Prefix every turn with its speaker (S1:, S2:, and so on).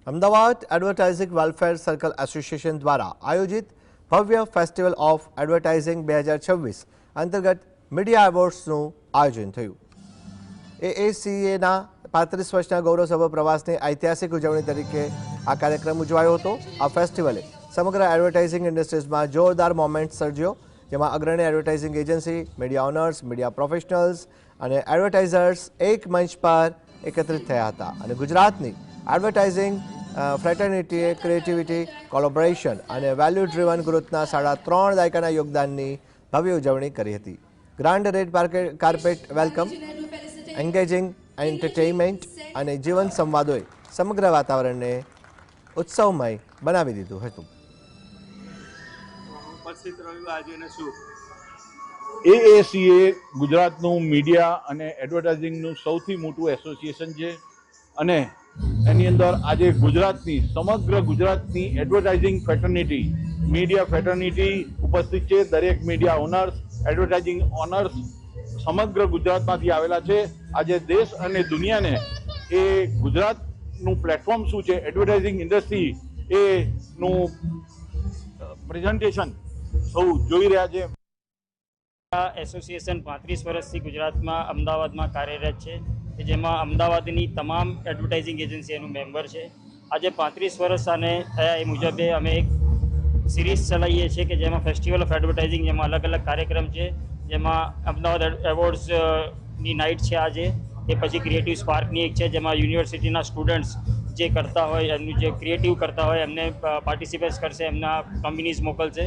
S1: Ahmedabad advertising welfare circle association દ્વારા આયોજિત ભવ્ય ફેસ્ટિવલ ઓફ એડવર્ટાઇઝિંગ 2026 અંતર્ગત મીડિયા એવોર્ડ્સનું આયોજન થયું। એએસીએના 35 વર્ષના ગૌરવસભર પ્રવાસની ઐતિહાસિક ઉજવણી તરીકે આ કાર્યક્રમ ઉજવાયો હતો। આ ફેસ્ટિવલે સમગ્ર એડવર્ટાઇઝિંગ ઇન્ડસ્ટ્રીઝમાં જોરદાર મોમેન્ટ સર્જ્યો, જેમાં અગ્રણી advertising agency, media owners, media professionals અને એડવર્ટાઇઝર્સ એક મંચ પર એકત્રિત થયા હતા અને ગુજરાતની એડવર્ટાઇઝિંગ ફ્રેટર્નિટીએ ક્રિએટિવિટી, કોલેબોરેશન અને વેલ્યુ ડ્રીવન ગ્રોથના 3.5 દાયકાના યોગદાનની ભવ્ય ઉજવણી કરી હતી। Grand red carpet welcome, engaging entertainment અને જીવંત સંવાદોએ સમગ્ર વાતાવરણને ઉત્સવમય બનાવી દીધું હતું।
S2: એએસીએ ગુજરાતનું મીડિયા અને એડવર્ટાઇઝિંગનું સૌથી મોટું એસોસિએશન છે અને એની અંદર આજે સમગ્ર ગુજરાતની એડવર્ટાઇઝિંગ ફેટર્નિટી, મીડિયા ફેટર્નિટી ઉપસ્થિત છે। દરેક મીડિયા ઓનર્સ, એડવર્ટાઇઝિંગ ઓનર્સ સમગ્ર ગુજરાતમાંથી આવેલા છે। આજે દેશ અને દુનિયાને એ ગુજરાતનું પ્લેટફોર્મ શું છે, એડવર્ટાઇઝિંગ ઇન્ડસ્ટ્રી એનું પ્રેઝન્ટેશન સૌ જોઈ રહ્યા છે।
S3: એસોસિએશન 35 વર્ષથી ગુજરાતમાં અમદાવાદમાં કાર્યરત છે, જેમાં અમદાવાદની તમામ એડવર્ટાઇઝિંગ એજન્સી એનું મેમ્બર છે। આજે 35 વર્ષ અને થયા એ મુજબે અમે એક સિરીઝ ચલાવીએ છીએ કે જેમાં ફેસ્ટિવલ ઓફ એડવર્ટાઇઝિંગ, જેમાં અલગ અલગ કાર્યક્રમ છે, જેમાં અમદાવાદ એવોર્ડ્સની નાઇટ છે આજે, એ પછી ક્રિએટિવ સ્પાર્કની એક છે, જેમાં યુનિવર્સિટીના સ્ટુડન્ટ્સ જે કરતા હોય, એમનું જે ક્રિએટિવ કરતા હોય એમને પાર્ટિસિપેટ કરશે, એમના કંપનીઝ મોકલશે।